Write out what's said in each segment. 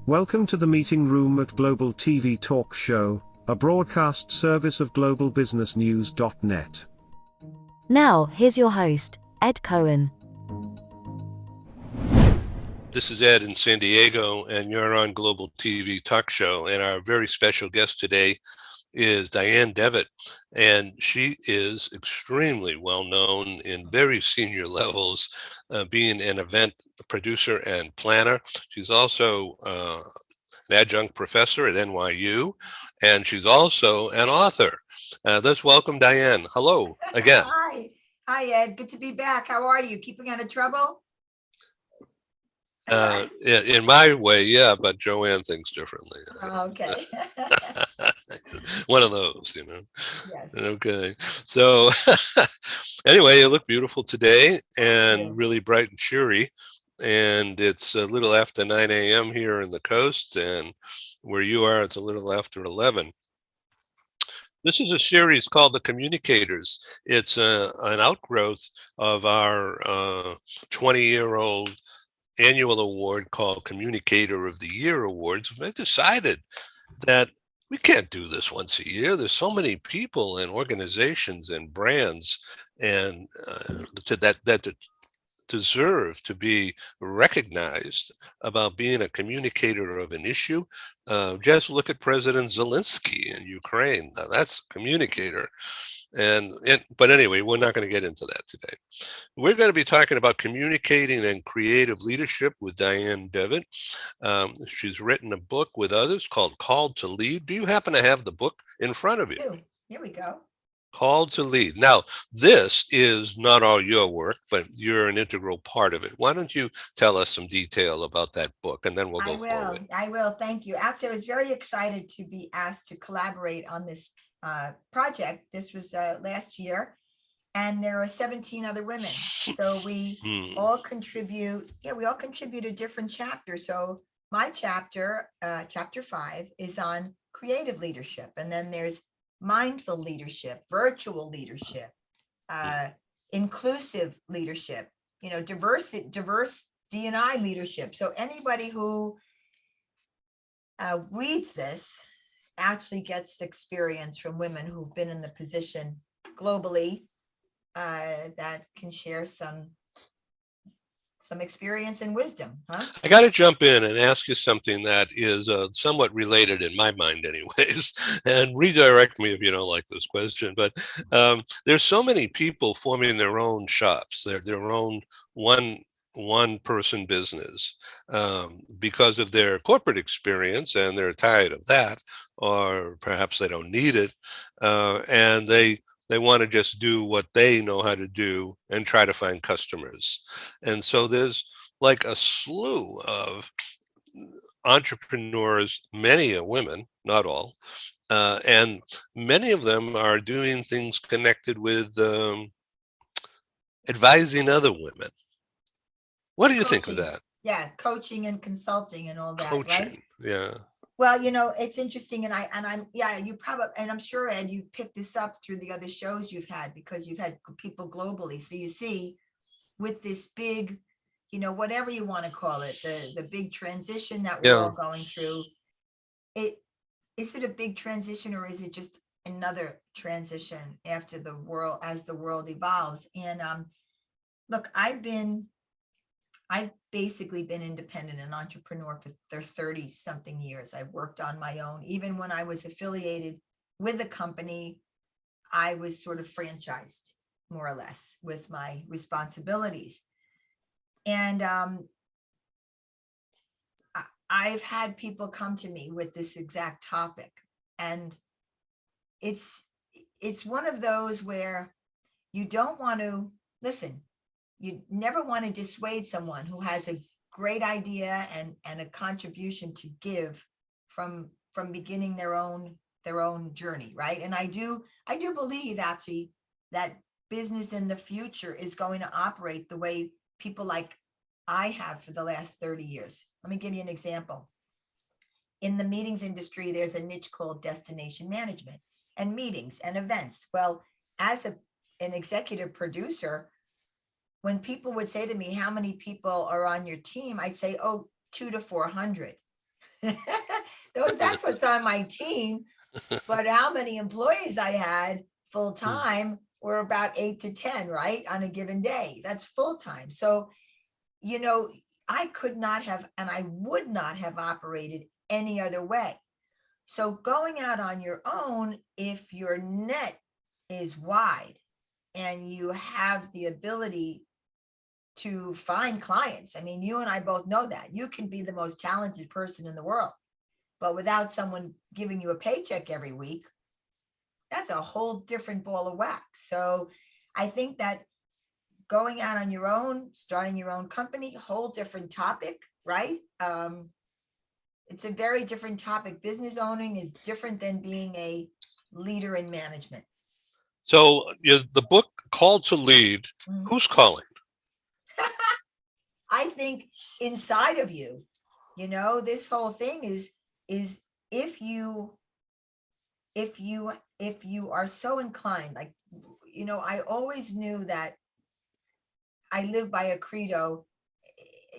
Welcome to the meeting room at Global TV Talk Show, a broadcast service of globalbusinessnews.net. Now, here's your host, Ed Cohen. This is Ed in San Diego, and you're on Global TV Talk Show. And our very special guest today is Dianne Devitt, and she is extremely well known in very senior levels, being an event producer and planner. She's also an adjunct professor at NYU, and she's also an author. Let's welcome Dianne. Hello again. Hi, Ed. Good to be back. How are you? Keeping out of trouble? In my way, yeah, but Joanne thinks differently. Oh, okay. One of those, you know. Yes. Okay. So anyway, you look beautiful today and you. really bright and cheery. And it's a little after 9 a.m. here in the coast, and where you are, it's a little after 11. This is a series called The Communicators. It's an outgrowth of our 20-year-old annual award called Communicator of the Year Awards. I decided that we can't do this once a year. There's so many people and organizations and brands and that deserve to be recognized about being a communicator of an issue. Just look at President Zelensky in Ukraine. Now that's a communicator. But anyway, we're not going to get into that today. We're going to be talking about communicating and creative leadership with Dianne Devitt. She's written a book with others called Called to Lead. Do you happen to have the book in front of you? Here we go. Called to Lead. Now, this is not all your work, but you're an integral part of it. Why don't you tell us some detail about that book, and then we'll go forward. I will. Thank you. Actually, I was very excited to be asked to collaborate on this project. This was last year, and there are 17 other women. So we all contribute. Yeah, we all contribute a different chapter. So my chapter, chapter 5, is on creative leadership, and then there's mindful leadership, virtual leadership, inclusive leadership, diverse D&I leadership. So anybody who reads this actually gets the experience from women who've been in the position globally that can share some experience and wisdom. I got to jump in and ask you something that is somewhat related in my mind anyways, and redirect me if you don't like this question. But there's so many people forming their own shops, their own one person business because of their corporate experience, and they're tired of that, or perhaps they don't need it, and they want to just do what they know how to do and try to find customers. And so there's like a slew of entrepreneurs, many are women, not all, and many of them are doing things connected with advising other women. What do you think of that? Yeah, coaching and consulting and all that. Coaching, right? Yeah. Well, it's interesting, and I'm sure, Ed, you've picked this up through the other shows you've had, because you've had people globally. So you see, with this big, whatever you want to call it, the big transition that we're all going through, is it a big transition, or is it just another transition after as the world evolves? And look, I've basically been independent and entrepreneur for 30 something years. I've worked on my own. Even when I was affiliated with a company, I was sort of franchised, more or less, with my responsibilities. And I've had people come to me with this exact topic. And it's one of those where you don't want to listen. You never want to dissuade someone who has a great idea and a contribution to give from beginning their own journey, right? And I do believe actually that business in the future is going to operate the way people like I have for the last 30 years. Let me give you an example. In the meetings industry, there's a niche called destination management and meetings and events. Well, as an executive producer, when people would say to me, how many people are on your team? I'd say, oh, 200 to 400. That's what's on my team. But how many employees I had full time were about 8 to 10, right? On a given day. That's full time. So, I could not have, and I would not have operated any other way. So going out on your own, if your net is wide and you have the ability to find clients, I mean, you and I both know that you can be the most talented person in the world, but without someone giving you a paycheck every week, that's a whole different ball of wax. So I think that going out on your own, starting your own company, whole different topic, right? It's a very different topic. Business owning is different than being a leader in management. So the book Called to Lead, who's calling? I think inside of you, this whole thing is if you are so inclined, like, I always knew that I live by a credo,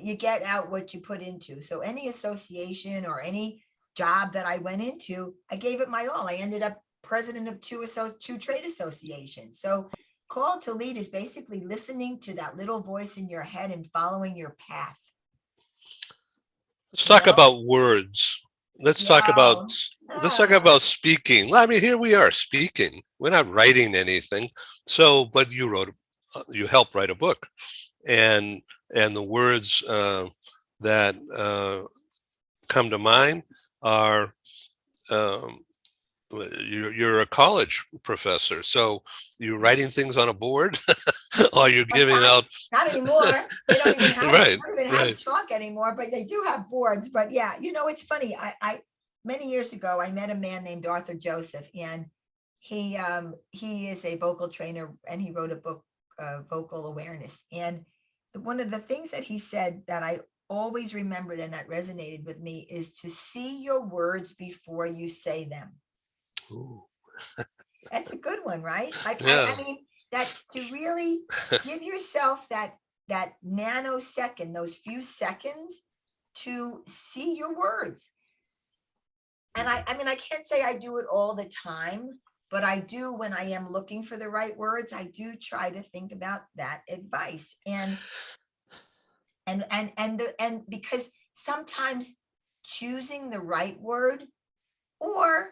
you get out what you put into. So any association or any job that I went into, I gave it my all. I ended up president of two trade associations. So Call to Lead is basically listening to that little voice in your head and following your path. Let's talk about words. Let's talk about speaking. I mean, here we are speaking. We're not writing anything. So, but you helped write a book, and the words that come to mind are you're a college professor, so you're writing things on a board, or you're giving out. Not anymore. They don't even have, right. chalk anymore, but they do have boards. But yeah, it's funny. I many years ago I met a man named Arthur Joseph, and he is a vocal trainer, and he wrote a book, Vocal Awareness. And one of the things that he said that I always remembered and that resonated with me is to see your words before you say them. Ooh. That's a good one, right? Like, yeah. I mean, that to really give yourself that nanosecond, those few seconds to see your words. And I mean, I can't say I do it all the time, but I do when I am looking for the right words. I do try to think about that advice, and because sometimes choosing the right word or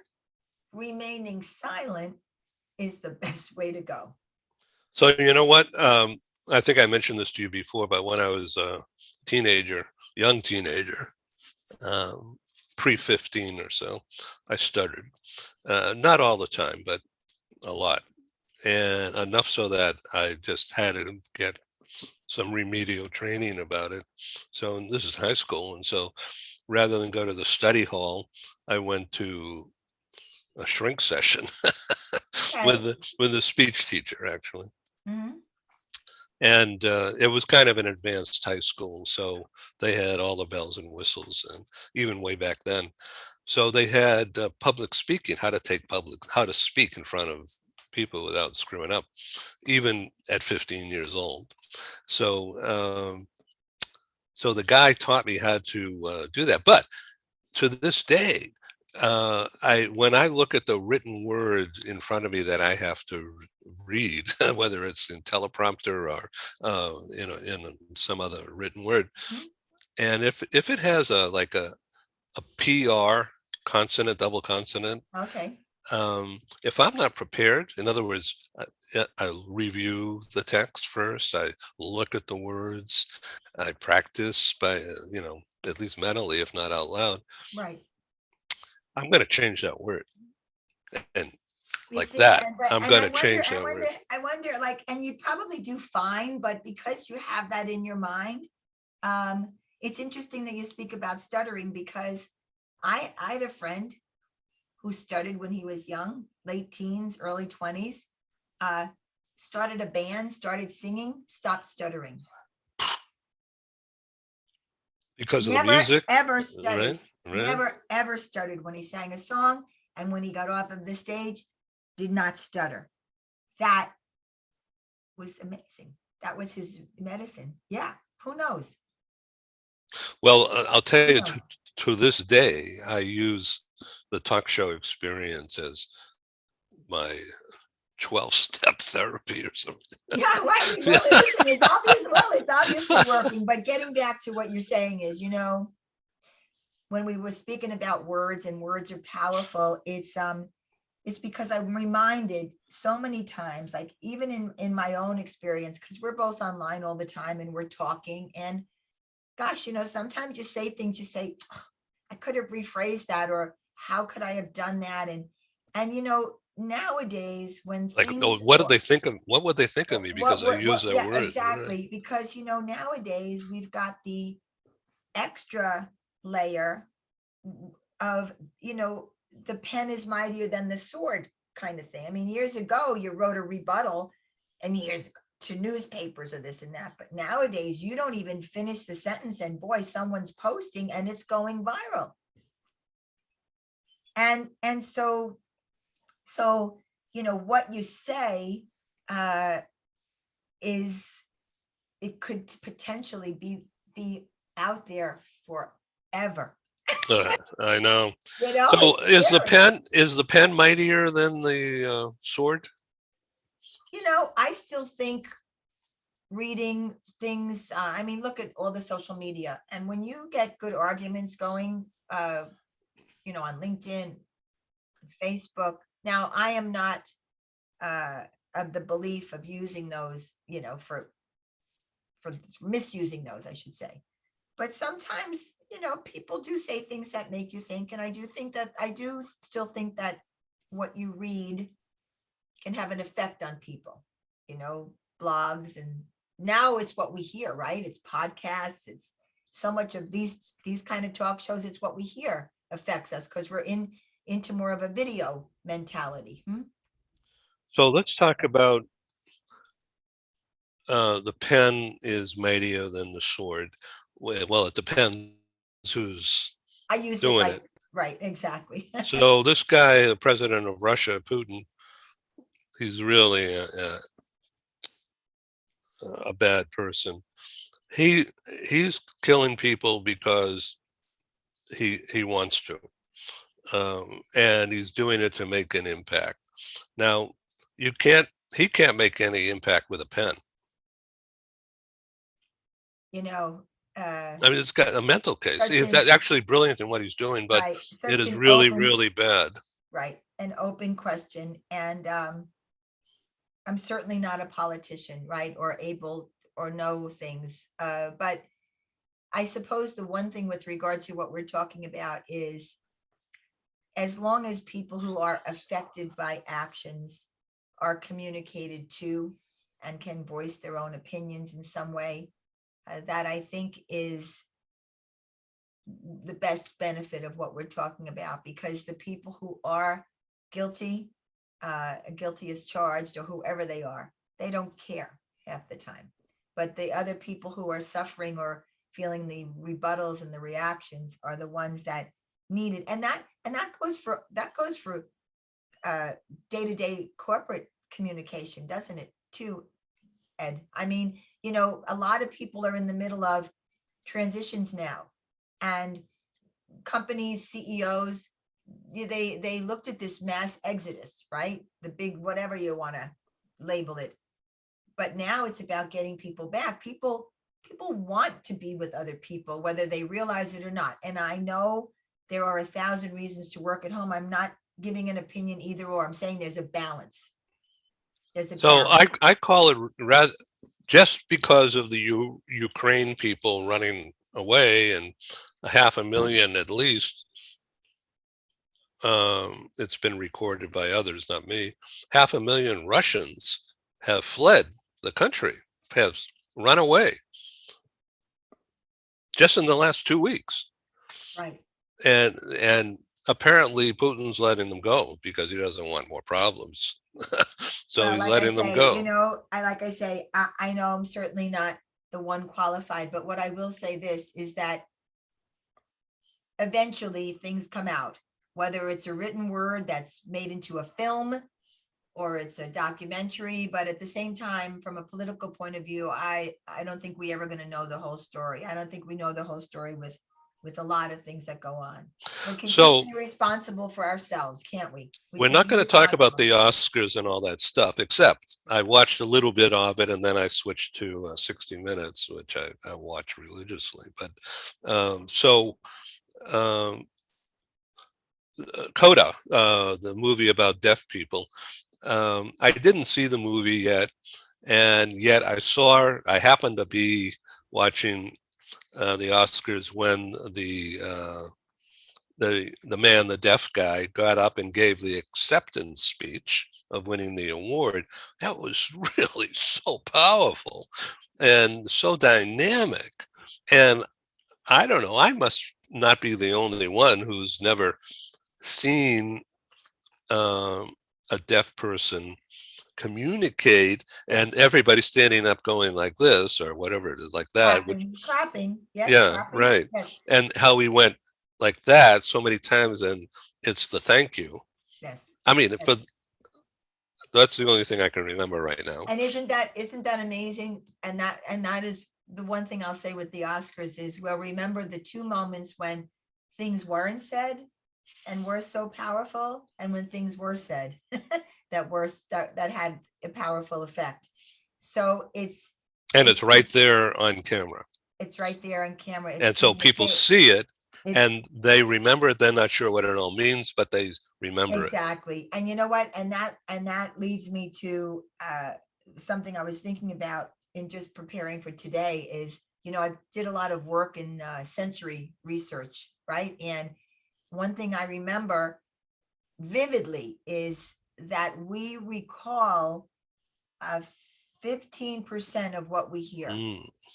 remaining silent is the best way to go. So you know what? I think I mentioned this to you before, but when I was a young teenager, pre-15 or so, I stuttered. Not all the time, but a lot. And enough so that I just had to get some remedial training about it. So this is high school. And so rather than go to the study hall, I went to a shrink session with the speech teacher, actually. Mm-hmm. And it was kind of an advanced high school, so they had all the bells and whistles, and even way back then. So they had public speaking, how to speak in front of people without screwing up, even at 15 years old. So so the guy taught me how to do that. But to this day, when I look at the written word in front of me that I have to read, whether it's in teleprompter or in some other written word, and if it has a PR consonant, double consonant, okay, if I'm not prepared, in other words, I review the text first, I look at the words, I practice by at least mentally, if not out loud, right, I'm going to change that word. And I'm going to change that word. I wonder, like, and you probably do fine, but because you have that in your mind, it's interesting that you speak about stuttering, because I had a friend who stuttered when he was young, late teens, early 20s, started a band, started singing, stopped stuttering. Because of the music? Ever stuttered. Right. Never ever stuttered when he sang a song, and when he got off of the stage, did not stutter. That was amazing. that was his medicine. Yeah, who knows? Well, I'll tell Who you, knows? to this day, I use the talk show experience as my 12-step therapy or something. Yeah, right. Well, listen, it's obvious. Well, it's obviously working. But getting back to what you're saying is, when we were speaking about words and words are powerful, it's because I'm reminded so many times, like even in my own experience, because we're both online all the time and we're talking, and gosh, sometimes you say things, you say, "Ugh, I could have rephrased that, or how could I have done that?" And nowadays when Like, oh, things, what did they think of? What would they think of me because I use that yeah, word? Right. exactly, because nowadays we've got the extra layer of, the pen is mightier than the sword kind of thing. I mean, years ago, you wrote a rebuttal and years to newspapers or this and that. But nowadays, you don't even finish the sentence and boy, someone's posting and it's going viral. And so, what you say is, it could potentially be out there forever. I know. So It's scary. is the pen mightier than the sword? I still think reading things, I mean, look at all the social media, and when you get good arguments going, on LinkedIn, Facebook. Now, I am not of the belief of using those, for misusing those, I should say. But sometimes, people do say things that make you think, and I do still think that what you read can have an effect on people, blogs, and now it's what we hear, right? It's podcasts, it's so much of these kind of talk shows, it's what we hear affects us because we're into more of a video mentality. So let's talk about the pen is mightier than the sword. Well, it depends who's I use it doing like, it. right, exactly. So this guy, the president of Russia, Putin, he's really a bad person. He's killing people because he wants to, and he's doing it to make an impact. Now, he can't make any impact with a pen. I mean, it's got a mental case. Such He's an actually brilliant in what he's doing, but right, it such is an really, open, really bad. right, an open question. And I'm certainly not a politician, right, or able or know things. But I suppose the one thing with regard to what we're talking about is, as long as people who are affected by actions are communicated to and can voice their own opinions in some way, that I think is the best benefit of what we're talking about, because the people who are guilty as charged, or whoever they are, they don't care half the time. But the other people who are suffering or feeling the rebuttals and the reactions are the ones that need it. And that goes for day-to-day corporate communication, doesn't it, too, Ed? I mean, a lot of people are in the middle of transitions now, and companies, CEOs, they looked at this mass exodus, right? The big, whatever you want to label it. But now it's about getting people back. People want to be with other people, whether they realize it or not. And I know there are 1,000 reasons to work at home. I'm not giving an opinion either or. I'm saying there's a balance. So I call it, rather, just because of the Ukraine people running away, and 500,000 at least, it's been recorded by others, not me, 500,000 Russians have fled the country, have run away just in the last 2 weeks. Right. And apparently Putin's letting them go because he doesn't want more problems. So Well, he's like I letting them say, go. I know I'm certainly not the one qualified, but what I will say this is that eventually things come out, whether it's a written word that's made into a film, or it's a documentary, but at the same time, from a political point of view, I don't think we ever going to know the whole story. I don't think we know the whole story with a lot of things that go on. We can So- just be responsible for ourselves, can't we? We We're can not be going to talk about responsible. the Oscars and all that stuff, except I watched a little bit of it and then I switched to 60 Minutes, which I watch religiously. But CODA, the movie about deaf people. I didn't see the movie yet, and yet I happened to be watching the Oscars when the man, the deaf guy, got up and gave the acceptance speech of winning the award. That was really so powerful and so dynamic. And I don't know, I must not be the only one who's never seen a deaf person communicate and everybody standing up going like this or whatever it is, like that. Clapping. Yes, Yeah, clapping. right. Yes, And how we went like that so many times, and it's the thank you. yes. I mean, Yes. that's the only thing I can remember right now. And isn't that amazing? And that is the one thing I'll say with the Oscars is, well, remember the two moments when things weren't said and were so powerful, and when things were said that had a powerful effect. So it's right there on camera. It's right there on camera. And so people see it and they remember it. They're not sure what it all means, but they remember it. Exactly. And you know what? And that leads me to something I was thinking about in just preparing for today is, I did a lot of work in sensory research, right? And one thing I remember vividly is that we recall 15% of what we hear.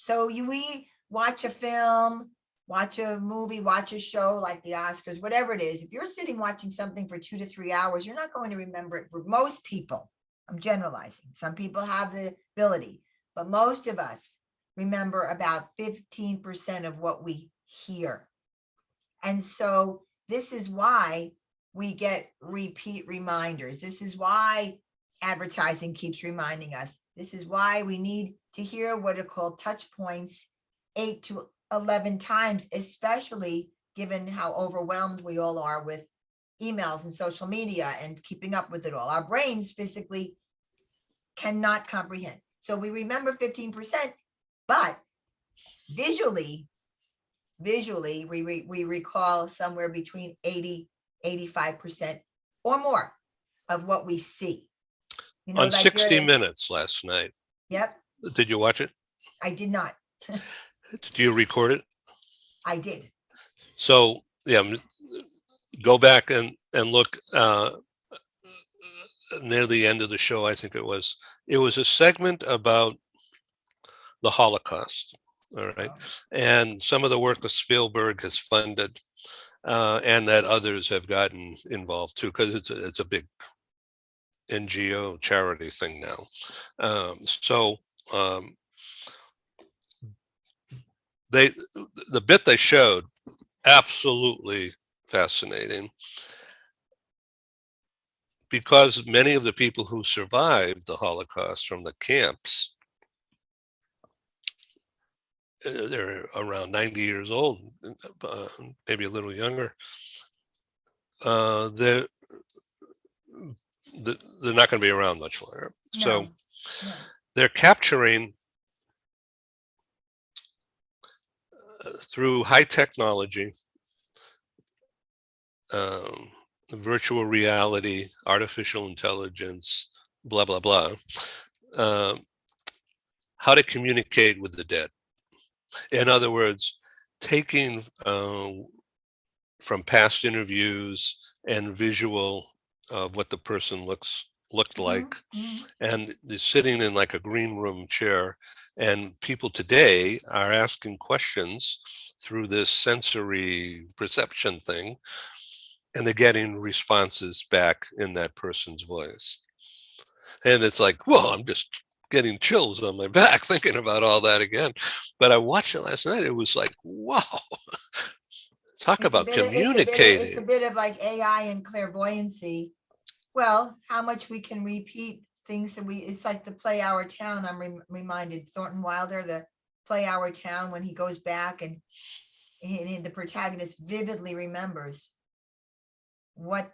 So we watch a film, watch a movie, watch a show like the Oscars, whatever it is. If you're sitting watching something for 2 to 3 hours, you're not going to remember it. For most people, I'm generalizing. Some people have the ability, but most of us remember about 15% of what we hear. And so this is why we get repeat reminders. This is why advertising keeps reminding us. This is why we need to hear what are called touch points 8 to 11 times, especially given how overwhelmed we all are with emails and social media and keeping up with it all. Our brains physically cannot comprehend. So we remember 15%, but visually, we recall somewhere between 80-85% or more of what we see. On 60 Minutes last night. Yep. Did you watch it? I did not. Did you record it? I did. So yeah, go back and look near the end of the show. I think it was a segment about the Holocaust. All right. And some of the work that Spielberg has funded and that others have gotten involved too, because it's a big NGO charity thing now. The bit they showed, absolutely fascinating, because many of the people who survived the Holocaust from the camps, they're around 90 years old, maybe a little younger. They're not going to be around much longer. No. So they're capturing through high technology, virtual reality, artificial intelligence, blah, blah, blah, how to communicate with the dead. In other words, taking from past interviews and visual of what the person looked like, and they're sitting in like a green room chair, and people today are asking questions through this sensory perception thing, and they're getting responses back in that person's voice. And it's like, whoa, I'm just getting chills on my back thinking about all that again. But I watched it last night. It was like, wow. Talk about communicating. It's a bit of like AI and clairvoyancy Well, how much we can repeat things that it's like the play Our Town. I'm reminded Thornton Wilder, the play Our Town, when he goes back and the protagonist vividly remembers what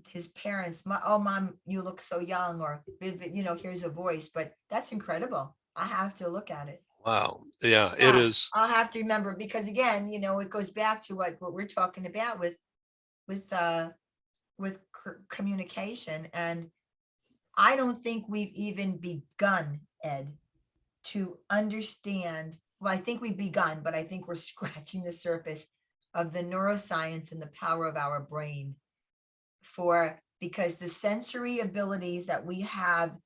his parents, oh, mom, you look so young, or here's a voice. But that's incredible. I have to look at it. Wow. Yeah, it is. I'll have to remember, because again, it goes back to what we're talking about with communication. And I don't think we've even begun, Ed, to understand. Well, I think we've begun, but I think we're scratching the surface of the neuroscience and the power of our brain, because the sensory abilities that we have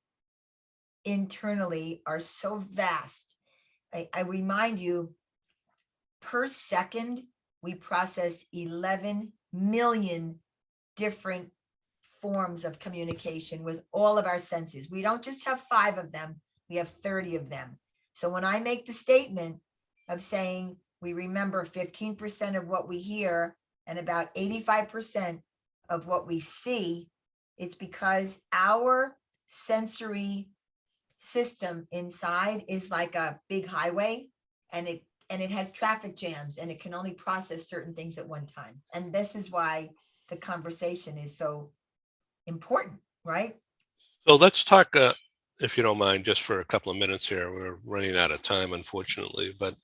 internally are so vast. I remind you, per second, we process 11 million different forms of communication with all of our senses. We don't just have 5 of them, we have 30 of them. So when I make the statement of saying we remember 15% of what we hear and about 85% of what we see, it's because our sensory system inside is like a big highway, and it has traffic jams, and it can only process certain things at one time. And this is why the conversation is so important, right? So let's talk, if you don't mind, just for a couple of minutes here. We're running out of time, unfortunately, but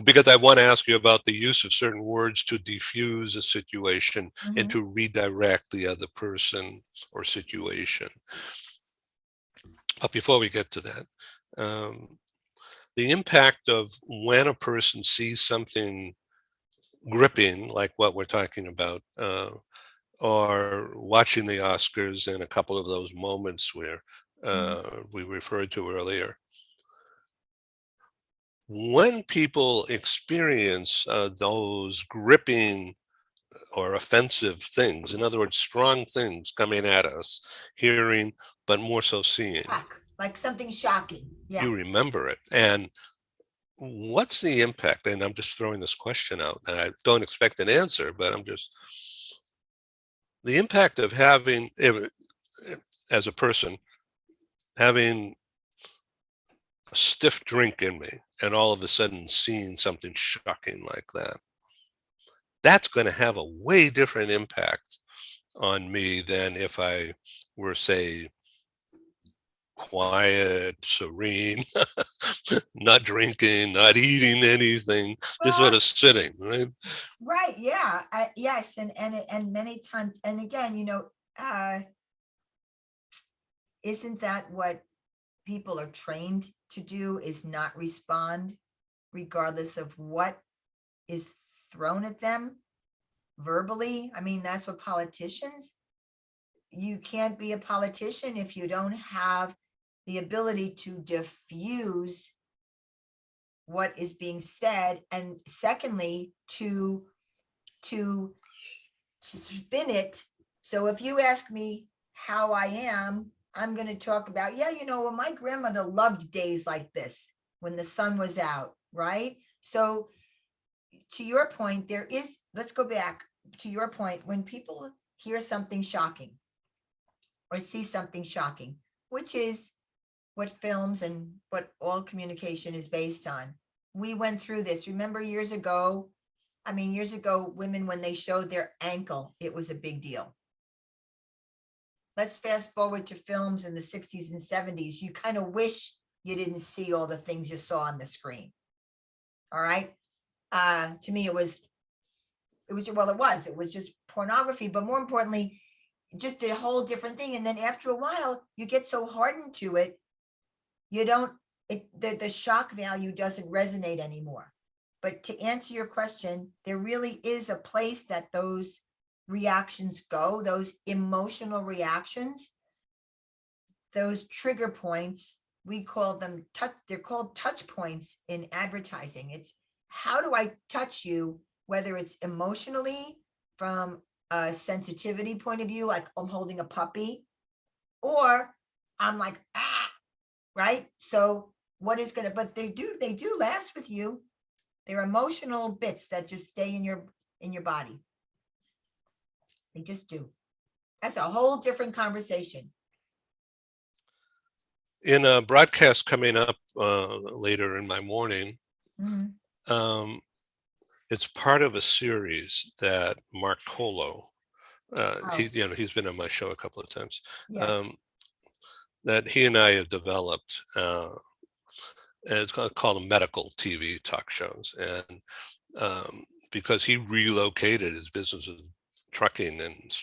because I want to ask you about the use of certain words to diffuse a situation and to redirect the other person or situation. But before we get to that, the impact of when a person sees something gripping, like what we're talking about, or watching the Oscars and a couple of those moments where we referred to earlier. When people experience those gripping or offensive things, in other words, strong things coming at us, hearing, but more so seeing, like something shocking. Yeah. you remember it. And what's the impact? And I'm just throwing this question out, and I don't expect an answer, but the impact of having, as a person, having a stiff drink in me and all of a sudden seeing something shocking like that, that's going to have a way different impact on me than if I were, say, quiet, serene, not drinking, not eating anything, just sort of sitting, right? Right. Yeah. Yes. And many times, and again, isn't that what people are trained to do, is not respond regardless of what is thrown at them verbally? I mean, that's what politicians, you can't be a politician if you don't have the ability to diffuse what is being said, and secondly, to spin it. So if you ask me how I am, I'm going to talk about, well, my grandmother loved days like this when the sun was out, right? So to your point, let's go back to your point, when people hear something shocking or see something shocking, which is what films and what all communication is based on. We went through this. Remember years ago, women, when they showed their ankle, it was a big deal. Let's fast forward to films in the 60s and 70s. You kind of wish you didn't see all the things you saw on the screen. All right. To me, it was just pornography, but more importantly, just a whole different thing. And then after a while, you get so hardened to it, the shock value doesn't resonate anymore. But to answer your question, there really is a place that those reactions go, those emotional reactions, those trigger points, we call them they're called touch points in advertising. It's how do I touch you, whether it's emotionally, from a sensitivity point of view, like I'm holding a puppy, or I'm like, right? So but they do last with you. They're emotional bits that just stay in your body. They just do. That's a whole different conversation. In a broadcast coming up later in my morning, Mhm. it's part of a series that Mark Colo, Oh, he's been on my show a couple of times, yes. that he and I have developed. And it's called medical TV talk shows. And because he relocated his business of trucking and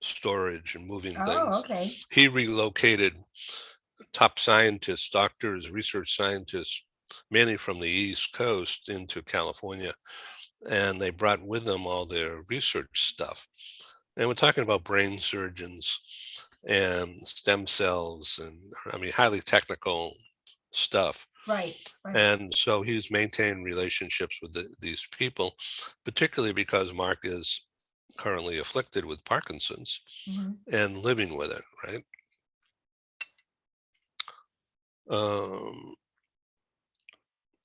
storage and moving Oh, things, okay. he relocated top scientists, doctors, research scientists, mainly from the East Coast into California. And they brought with them all their research stuff. And we're talking about brain surgeons and stem cells and, I mean, highly technical stuff. Right, right. And so he's maintained relationships with these people, particularly because Mark is currently afflicted with Parkinson's Mhm. and living with it, right?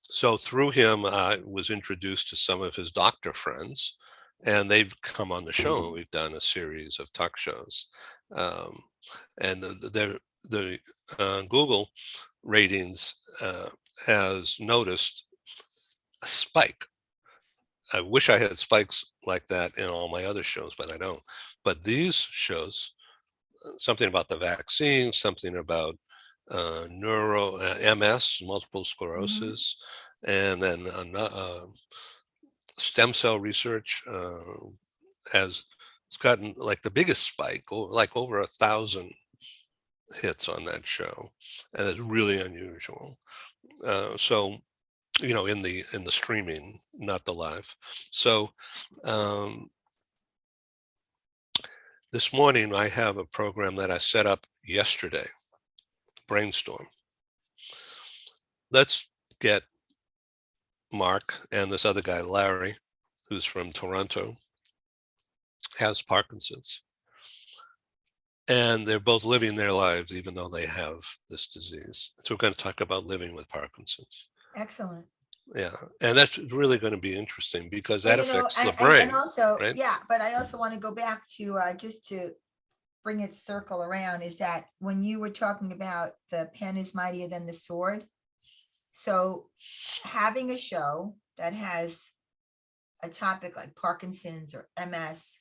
So through him, I was introduced to some of his doctor friends, and they've come on the show. And we've done a series of talk shows, and the Google ratings has noticed a spike. I wish I had spikes like that in all my other shows, but I don't. But these shows, something about the vaccine, something about MS, multiple Mhm. sclerosis, and then stem cell research has it's gotten like the biggest spike, like over 1,000 hits on that show, and it's really unusual. So in the streaming, not the live. So um, this morning I have a program that I set up yesterday, Brainstorm. Let's get Mark and this other guy, Larry, who's from Toronto, has Parkinson's. And they're both living their lives even though they have this disease. So we're going to talk about living with Parkinson's. Excellent. Yeah. And that's really going to be interesting because Well, that affects the and brain, also, right? yeah, but I also want to go back to just to bring it circle around, is that when you were talking about the pen is mightier than the sword. So having a show that has a topic like Parkinson's or MS,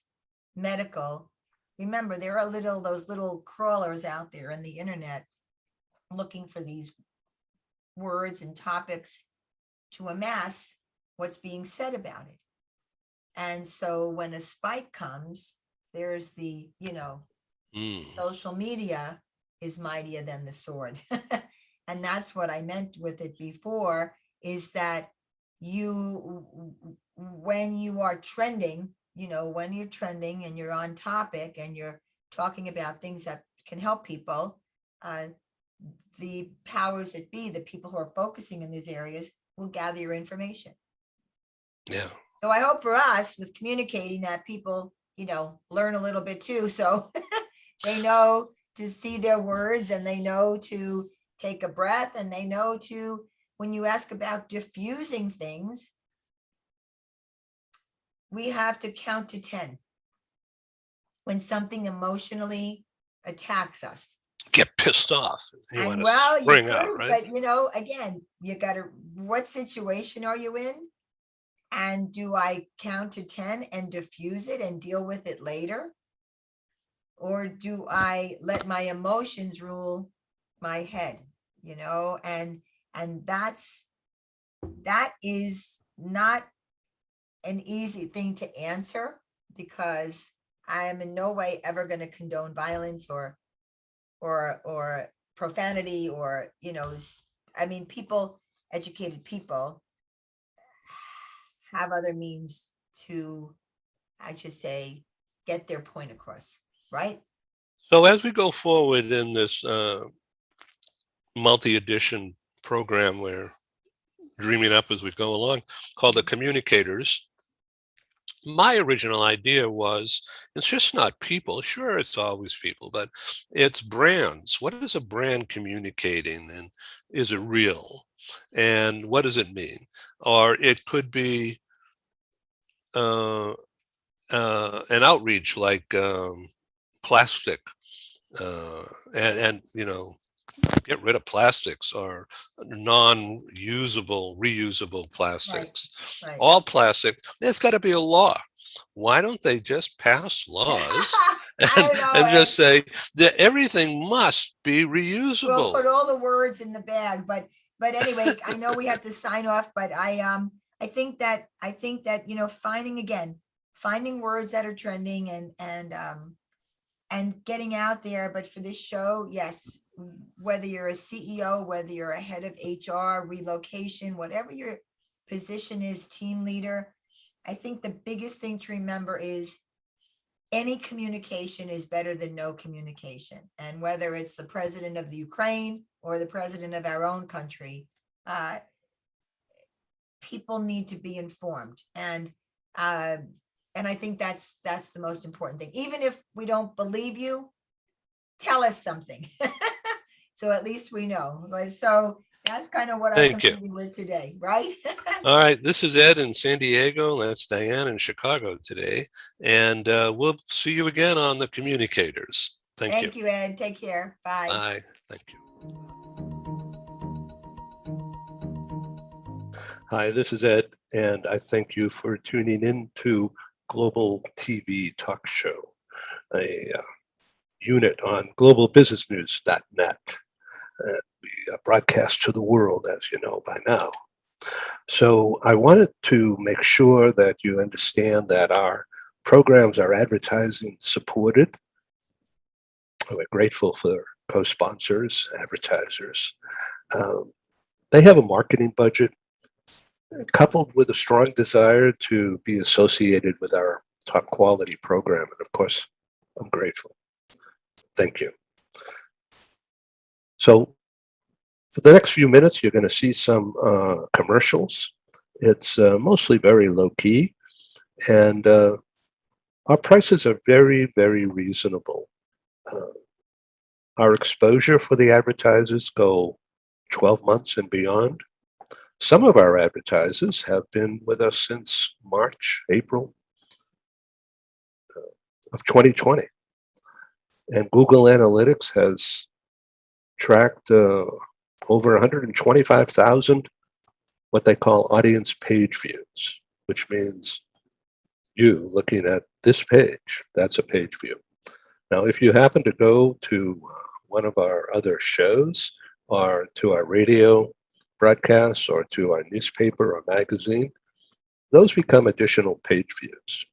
medical, remember there are those little crawlers out there in the internet looking for these words and topics to amass what's being said about it. And so when a spike comes, there's the, social media is mightier than the sword. And that's what I meant with it before, is that when you are trending, when you're trending and you're on topic and you're talking about things that can help people, the powers that be, the people who are focusing in these areas, will gather your information. Yeah. So I hope for us with communicating that people, learn a little bit too. So they know to see their words, and they know to take a breath, and they know to, when you ask about diffusing things, we have to count to 10 when something emotionally attacks us. Get pissed off. You And want to well, you spring out, could, right? but again, you got to, what situation are you in? And do I count to 10 and diffuse it and deal with it later? Or do I let my emotions rule my head? And that is not an easy thing to answer, because I am in no way ever going to condone violence or profanity, or I mean, educated people have other means to, I should say, get their point across, right? So as we go forward in this multi-edition program we're dreaming up as we go along, called the Communicators, my original idea was it's just not people. Sure, it's always people, but it's brands. What is a brand communicating, and is it real? And what does it mean? Or it could be an outreach like plastic, and get rid of plastics or non-usable, reusable plastics. Right. All plastic, there's got to be a law. Why don't they just pass laws I don't know, and Ed. just say that everything must be We'll reusable? put all the words in the bag, but anyway, I know we have to sign off, but I think that finding words that are trending and getting out there. But for this show, yes, whether you're a CEO, whether you're a head of HR, relocation, whatever your position is, team leader, I think the biggest thing to remember is any communication is better than no communication. And whether it's the president of the Ukraine or the president of our own country, people need to be informed. And I think that's the most important thing. Even if we don't believe you, tell us something. So at least we know. So that's kind of what I'm Thank you. concluding with today, right? All right, this is Ed in San Diego. That's Dianne in Chicago today. And we'll see you again on the communicators. Thank you. Thank you, Ed. Take care. Bye. Bye. Thank you. Hi, this is Ed, and I thank you for tuning in to Global TV Talk Show, a unit on globalbusinessnews.net. We broadcast to the world, as you know by now. So I wanted to make sure that you understand that our programs are advertising supported. We're grateful for co-sponsors, advertisers. They have a marketing budget coupled with a strong desire to be associated with our top quality program. And of course, I'm grateful. Thank you. So for the next few minutes, you're going to see some commercials. It's mostly very low key, and our prices are very, very reasonable. Our exposure for the advertisers go 12 months and beyond. Some of our advertisers have been with us since March, April of 2020. And Google Analytics has tracked over 125,000 what they call audience page views, which means you looking at this page, that's a page view. Now, if you happen to go to one of our other shows or to our radio broadcasts or to our newspaper or magazine, those become additional page views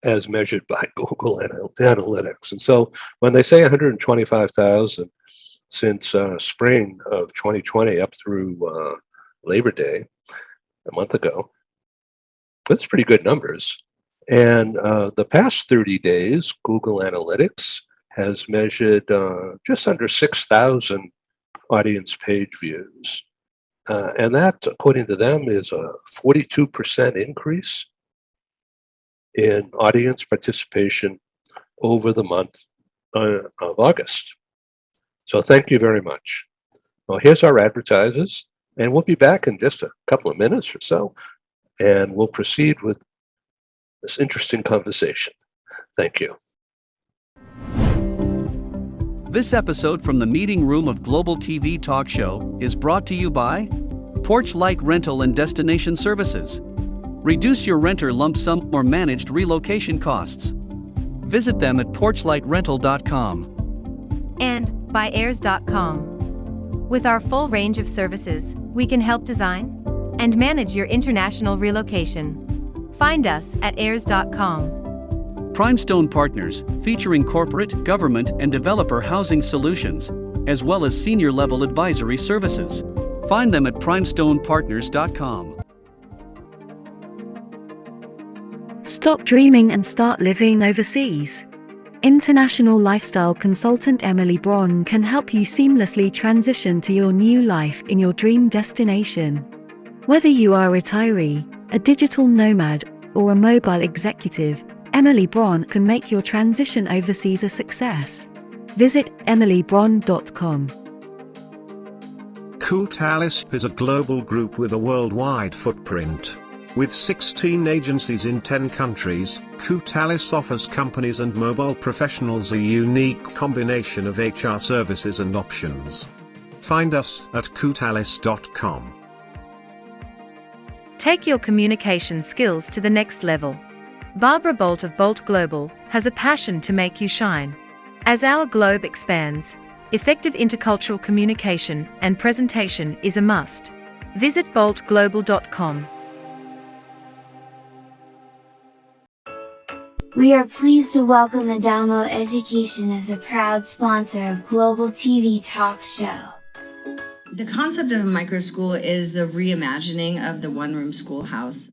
as measured by Google Analytics. And so when they say 125,000 since spring of 2020 up through Labor Day, a month ago, that's pretty good numbers. And the past 30 days, Google Analytics has measured just under 6,000 audience page views. And that, according to them, is a 42% increase in audience participation over the month of August. So thank you very much. Well, here's our advertisers, and we'll be back in just a couple of minutes or so, and we'll proceed with this interesting conversation. Thank you. This episode from the meeting room of Global TV Talk Show is brought to you by Porch Light Rental and Destination Services. Reduce your renter lump sum or managed relocation costs. Visit them at porchlightrental.com. And by airs.com. With our full range of services, we can help design and manage your international relocation. Find us at airs.com. Primestone Partners, featuring corporate, government, and developer housing solutions, as well as senior-level advisory services. Find them at primestonepartners.com. Stop dreaming and start living overseas. International lifestyle consultant Emily Braun can help you seamlessly transition to your new life in your dream destination. Whether you are a retiree, a digital nomad, or a mobile executive, Emily Braun can make your transition overseas a success. Visit emilybraun.com. CODA is a global group with a worldwide footprint. With 16 agencies in 10 countries, Coutalis offers companies and mobile professionals a unique combination of HR services and options. Find us at coutalis.com. Take your communication skills to the next level. Barbara Bolt of Bolt Global has a passion to make you shine. As our globe expands, effective intercultural communication and presentation is a must. Visit boltglobal.com. We are pleased to welcome Adamo Education as a proud sponsor of Global TV Talk Show. The concept of a microschool is the reimagining of the one-room schoolhouse.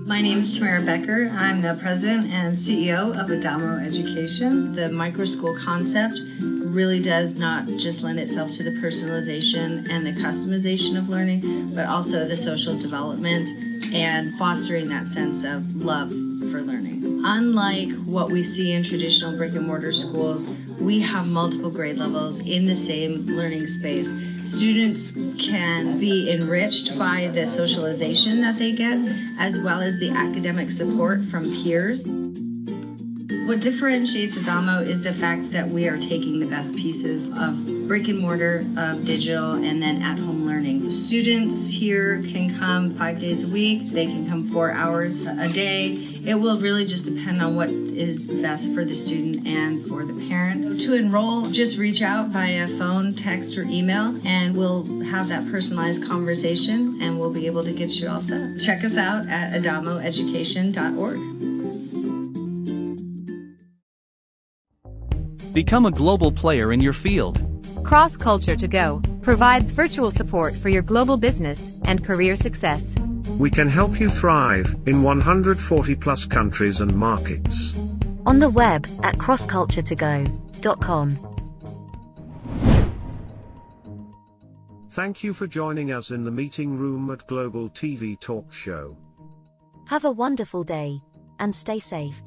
My name is Tamara Becker. I'm the president and CEO of Adamo Education. The microschool concept really does not just lend itself to the personalization and the customization of learning, but also the social development and fostering that sense of love for learning. Unlike what we see in traditional brick and mortar schools, we have multiple grade levels in the same learning space. Students can be enriched by the socialization that they get, as well as the academic support from peers. What differentiates Adamo is the fact that we are taking the best pieces of brick and mortar, of digital, and then at-home learning. Students here can come 5 days a week. They can come 4 hours a day. It will really just depend on what is best for the student and for the parent. To enroll, just reach out via phone, text, or email, and we'll have that personalized conversation, and we'll be able to get you all set. Check us out at adamoeducation.org. Become a global player in your field. Cross Culture to Go provides virtual support for your global business and career success. We can help you thrive in 140 plus countries and markets. On the web at crossculturetogo.com. Thank you for joining us in the meeting room at Global TV Talk Show. Have a wonderful day, and stay safe.